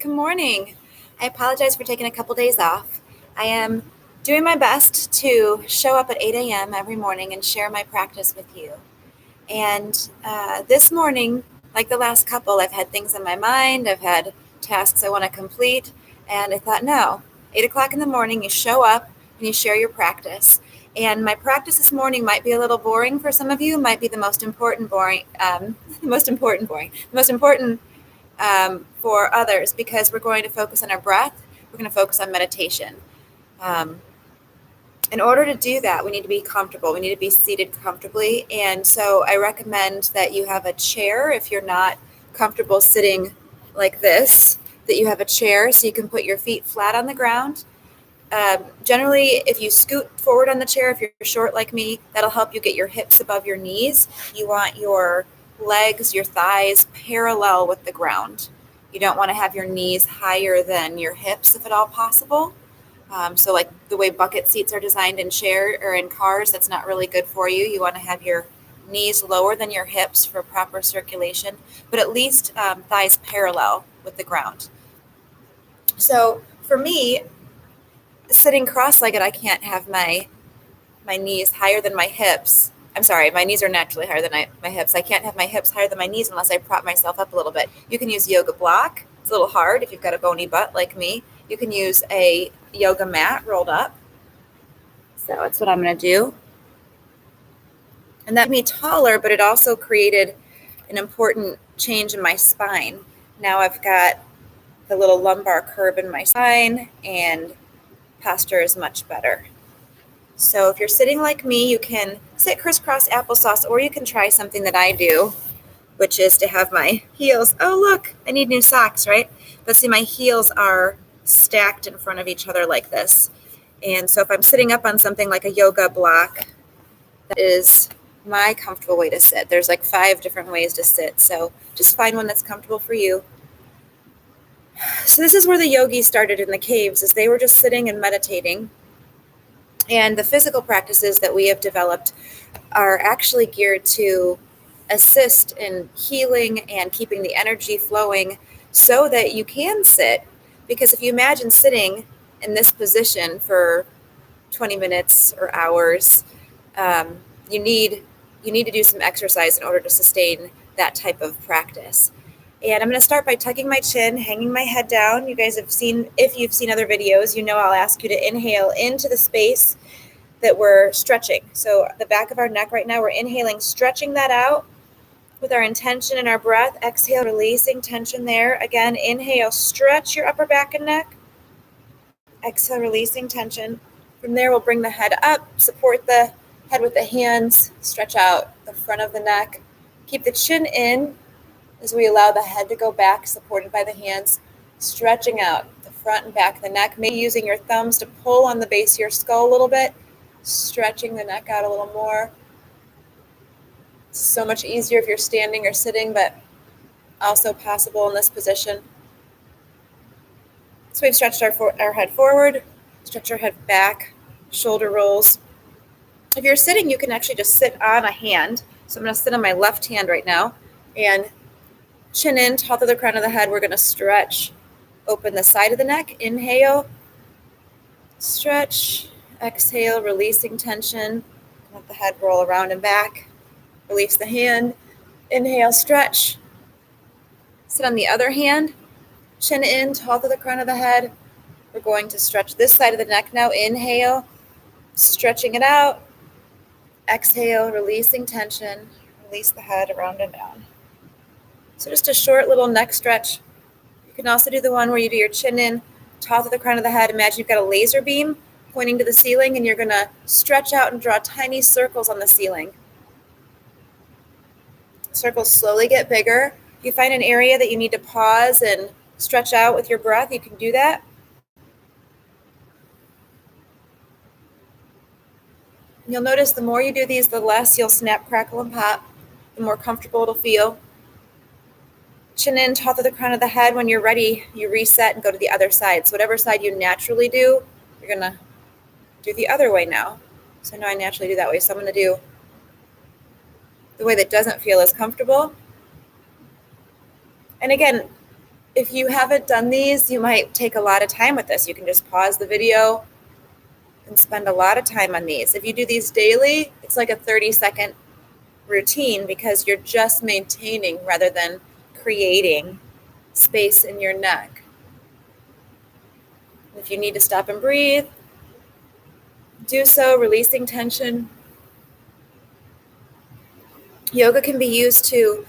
Good morning. I apologize for taking a couple days off. I am doing my best to show up at 8 a.m. every morning and share my practice with you. And this morning, like the last couple, I've had things on my mind, I've had tasks I want to complete, and I thought, no, 8 o'clock in the morning, you show up and you share your practice. And my practice this morning might be a little boring for some of you, might be the most important for others, because we're going to focus on our breath. We're going to focus on meditation. Um, in order to do that, we need to be comfortable. We need to be seated comfortably. And so I recommend that you have a chair if you're not comfortable sitting like this, that you have a chair so you can put your feet flat on the ground. Generally, if you scoot forward on the chair, if you're short like me, that'll help you get your hips above your knees. You want your legs, your thighs parallel with the ground. You don't want to have your knees higher than your hips if at all possible. So like the way bucket seats are designed in chair or in cars, that's not really good for you. You want to have your knees lower than your hips for proper circulation, but at least thighs parallel with the ground. So for me, sitting cross-legged, I can't have my knees higher than my hips. I'm sorry, my knees are naturally higher than my hips. I can't have my hips higher than my knees unless I prop myself up a little bit. You can use yoga block. It's a little hard if you've got a bony butt like me. You can use a yoga mat rolled up. So that's what I'm going to do. And that made me taller, but it also created an important change in my spine. Now I've got the little lumbar curve in my spine, and posture is much better. So if you're sitting like me, you can sit crisscross applesauce, or you can try something that I do, which is to have my heels, oh look, I need new socks, right? But see, my heels are stacked in front of each other like this. And so if I'm sitting up on something like a yoga block, that is my comfortable way to sit. There's like 5 different ways to sit, so just find one that's comfortable for you. So this is where the yogis started in the caves, is they were just sitting and meditating. And the physical practices that we have developed are actually geared to assist in healing and keeping the energy flowing so that you can sit. Because if you imagine sitting in this position for 20 minutes or hours, you need to do some exercise in order to sustain that type of practice. And I'm going to start by tucking my chin, hanging my head down. You guys have seen, if you've seen other videos, you know I'll ask you to inhale into the space that we're stretching. So the back of our neck right now, we're inhaling, stretching that out with our intention and our breath. Exhale, releasing tension there. Again, inhale, stretch your upper back and neck. Exhale, releasing tension. From there, we'll bring the head up, support the head with the hands, stretch out the front of the neck. Keep the chin in as we allow the head to go back, supported by the hands, stretching out the front and back of the neck, maybe using your thumbs to pull on the base of your skull a little bit, stretching the neck out a little more. It's so much easier if you're standing or sitting, but also possible in this position. So we've stretched our head forward, stretch our head back, shoulder rolls. If you're sitting, you can actually just sit on a hand. So I'm going to sit on my left hand right now, and chin in, top of the crown of the head. We're going to stretch, open the side of the neck. Inhale, stretch, exhale, releasing tension. Let the head roll around and back. Release the hand. Inhale, stretch. Sit on the other hand, chin in, top of the crown of the head. We're going to stretch this side of the neck now. Inhale, stretching it out. Exhale, releasing tension. Release the head around and down. So just a short little neck stretch. You can also do the one where you do your chin in, top of the crown of the head. Imagine you've got a laser beam pointing to the ceiling, and you're going to stretch out and draw tiny circles on the ceiling. Circles slowly get bigger. If you find an area that you need to pause and stretch out with your breath, you can do that. You'll notice the more you do these, the less you'll snap, crackle, and pop, the more comfortable it'll feel. Chin in, top of the crown of the head. When you're ready, you reset and go to the other side. So whatever side you naturally do, you're going to do the other way now. So now I naturally do that way. So I'm going to do the way that doesn't feel as comfortable. And again, If you haven't done these, you might take a lot of time with this. You can just pause the video and spend a lot of time on these. If you do these daily, it's like a 30-second routine because you're just maintaining rather than creating space in your neck. If you need to stop and breathe, do so, releasing tension. Yoga can be used to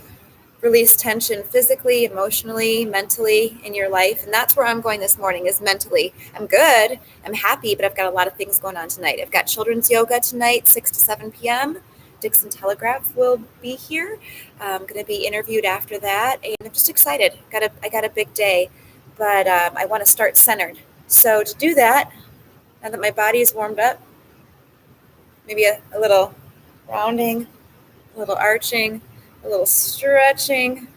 release tension physically, emotionally, mentally in your life. And that's where I'm going this morning, is mentally. I'm good, I'm happy, but I've got a lot of things going on tonight. I've got children's yoga tonight, 6 to 7 p.m. Dixon Telegraph will be here. I'm going to be interviewed after that, and I'm just excited. I got a big day, but I want to start centered. So to do that, now that my body is warmed up, maybe a little rounding, a little arching, a little stretching.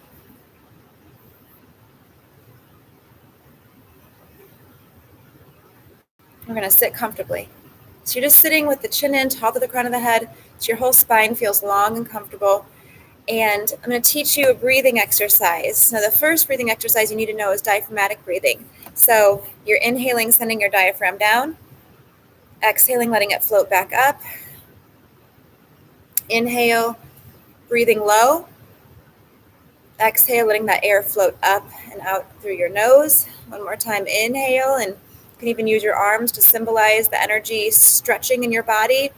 We're going to sit comfortably. So you're just sitting with the chin in, top of the crown of the head, so your whole spine feels long and comfortable. And I'm going to teach you a breathing exercise. Now, the first breathing exercise you need to know is diaphragmatic breathing. So you're inhaling, sending your diaphragm down, exhaling, letting it float back up. Inhale, breathing low. Exhale, letting that air float up and out through your nose. One more time, inhale, and you can even use your arms to symbolize the energy stretching in your body.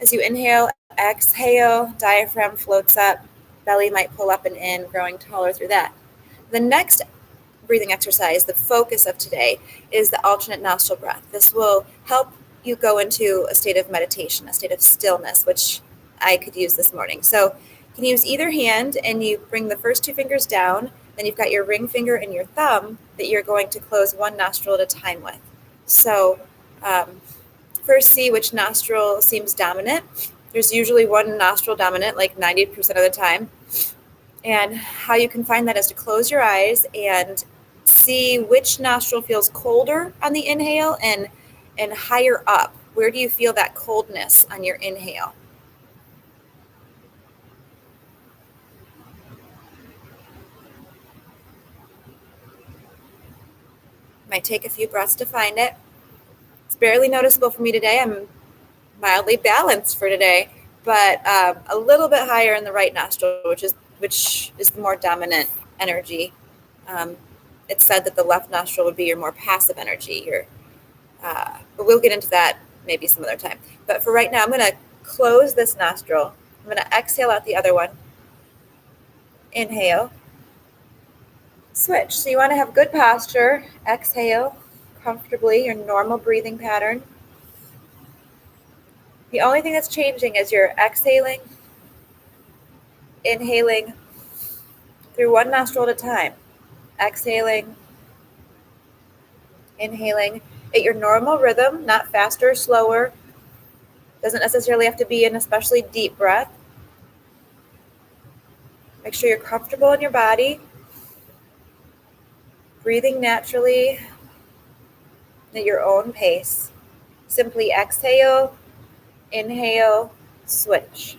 As you inhale, exhale, diaphragm floats up, belly might pull up and in, growing taller through that. The next breathing exercise, the focus of today, is the alternate nostril breath. This will help you go into a state of meditation, a state of stillness, which I could use this morning. So you can use either hand, and you bring the first 2 fingers down, then you've got your ring finger and your thumb that you're going to close one nostril at a time with. So first, see which nostril seems dominant. There's usually one nostril dominant, like 90% of the time. And how you can find that is to close your eyes and see which nostril feels colder on the inhale and higher up. Where do you feel that coldness on your inhale? Might take a few breaths to find it. It's barely noticeable for me today. I'm mildly balanced for today, but a little bit higher in the right nostril, which is the more dominant energy. It's said that the left nostril would be your more passive energy. But we'll get into that maybe some other time. But for right now, I'm going to close this nostril. I'm going to exhale out the other one. Inhale. Switch. So you want to have good posture. Exhale comfortably, your normal breathing pattern. The only thing that's changing is you're exhaling, inhaling through one nostril at a time. Exhaling, inhaling at your normal rhythm, not faster or slower. Doesn't necessarily have to be an especially deep breath. Make sure you're comfortable in your body, breathing naturally at your own pace. Simply exhale, inhale, switch.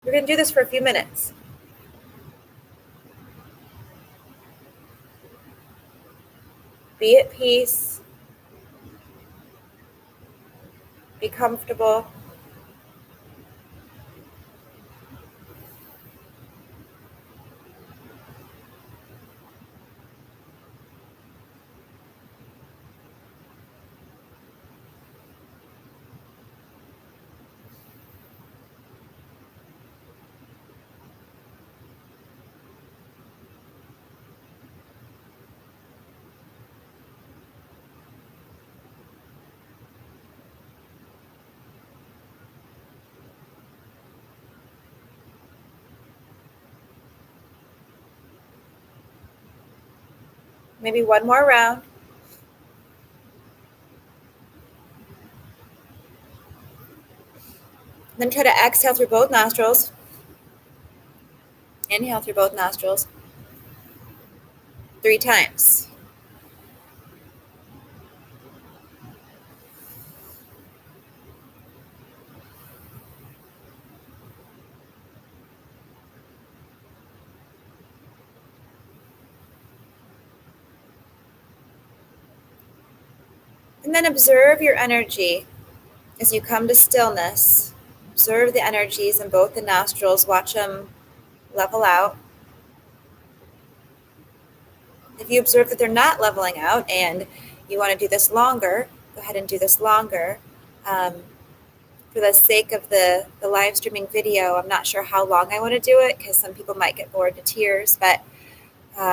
We're going to do this for a few minutes. Be at peace. Be comfortable. Maybe one more round. Then try to exhale through both nostrils. Inhale through both nostrils 3 times. And then observe your energy as you come to stillness. Observe the energies in both the nostrils. Watch them level out. If you observe that they're not leveling out and you want to do this longer, go ahead and do this longer. For the sake of the live streaming video, I'm not sure how long I want to do it because some people might get bored to tears, but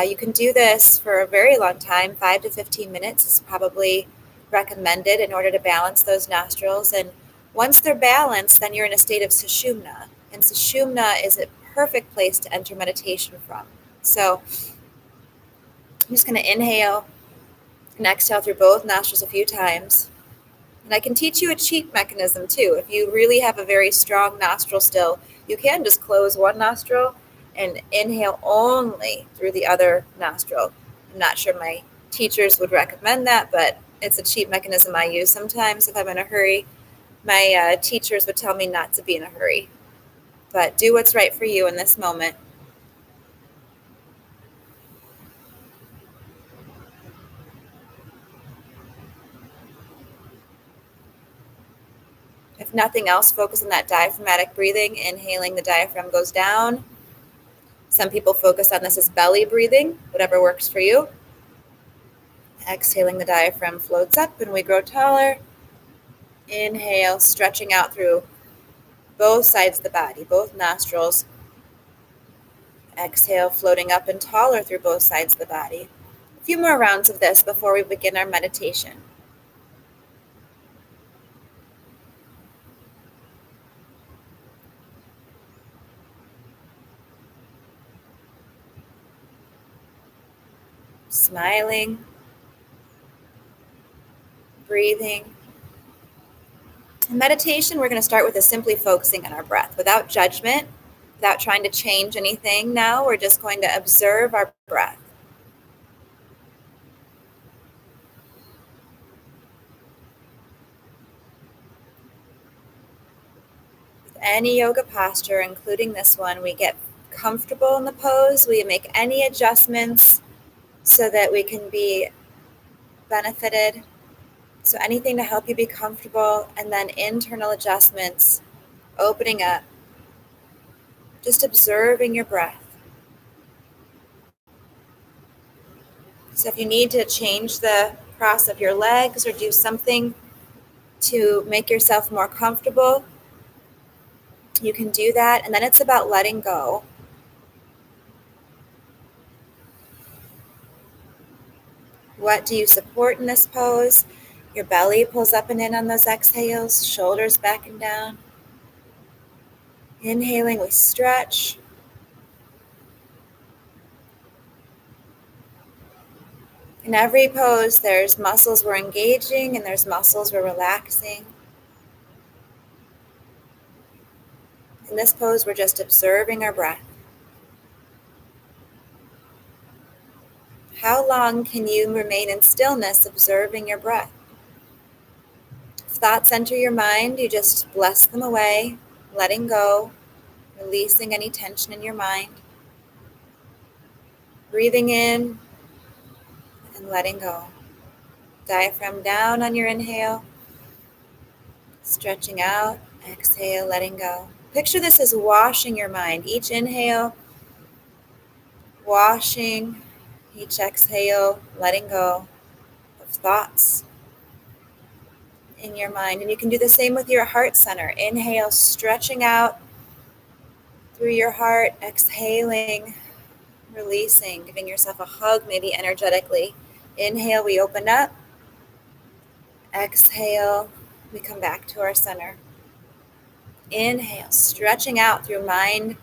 you can do this for a very long time. 5 to 15 minutes is probably recommended in order to balance those nostrils. And once they're balanced, then you're in a state of sushumna. And sushumna is a perfect place to enter meditation from. So I'm just going to inhale and exhale through both nostrils a few times. And I can teach you a cheat mechanism too. If you really have a very strong nostril still, you can just close one nostril and inhale only through the other nostril. I'm not sure my teachers would recommend that, but it's a cheat mechanism I use sometimes if I'm in a hurry. My teachers would tell me not to be in a hurry, but do what's right for you in this moment. If nothing else, focus on that diaphragmatic breathing. Inhaling, the diaphragm goes down. Some people focus on this as belly breathing, whatever works for you. Exhaling, the diaphragm floats up and we grow taller. Inhale, stretching out through both sides of the body, both nostrils. Exhale, floating up and taller through both sides of the body. A few more rounds of this before we begin our meditation. Smiling, breathing. In meditation, we're going to start with simply focusing on our breath without judgment, without trying to change anything. Now we're just going to observe our breath. With any yoga posture, including this one, we get comfortable in the pose. We make any adjustments so that we can be benefited. So anything to help you be comfortable, and then internal adjustments, opening up, just observing your breath. So if you need to change the cross of your legs or do something to make yourself more comfortable, you can do that. And then it's about letting go. What do you support in this pose? Your belly pulls up and in on those exhales, shoulders back and down. Inhaling, we stretch. In every pose, there's muscles we're engaging and there's muscles we're relaxing. In this pose, we're just observing our breath. How long can you remain in stillness observing your breath? If thoughts enter your mind, you just bless them away, letting go, releasing any tension in your mind. Breathing in and letting go. Diaphragm down on your inhale, stretching out, exhale, letting go. Picture this as washing your mind. Each inhale, washing. Each exhale, letting go of thoughts in your mind. And you can do the same with your heart center. Inhale, stretching out through your heart. Exhaling, releasing, giving yourself a hug, maybe energetically. Inhale, we open up. Exhale, we come back to our center. Inhale, stretching out through mind,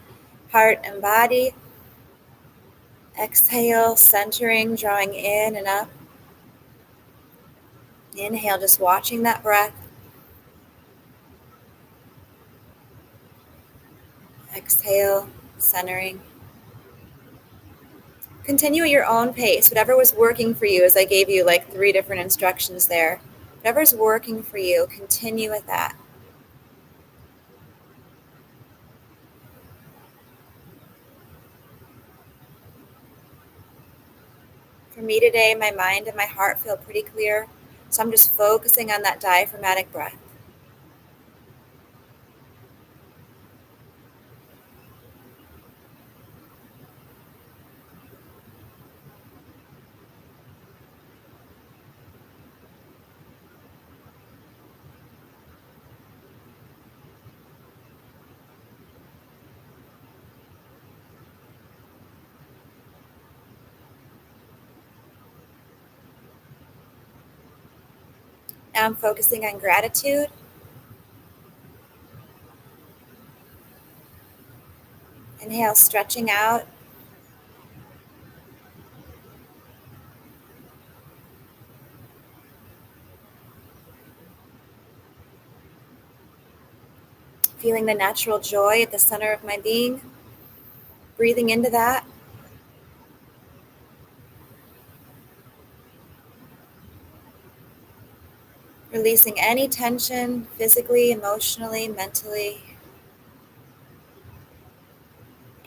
heart, and body. Exhale, centering, drawing in and up. Inhale, just watching that breath. Exhale, centering. Continue at your own pace, whatever was working for you, as I gave you like 3 different instructions there. Whatever's working for you, continue with that. For me today, my mind and my heart feel pretty clear. So I'm just focusing on that diaphragmatic breath. Now I'm focusing on gratitude. Inhale, stretching out. Feeling the natural joy at the center of my being. Breathing into that. Releasing any tension physically, emotionally, mentally.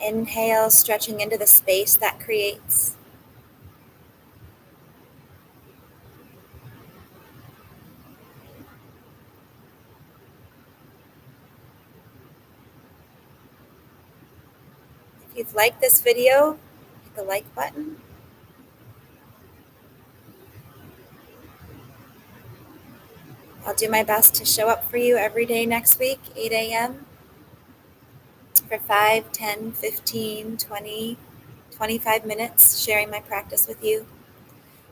Inhale, stretching into the space that creates. If you've liked this video, hit the like button. I'll do my best to show up for you every day next week, 8 a.m. for 5, 10, 15, 20, 25 minutes, sharing my practice with you.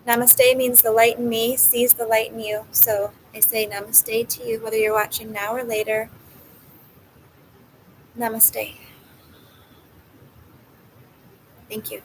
Namaste means the light in me sees the light in you. So I say namaste to you, whether you're watching now or later. Namaste. Thank you.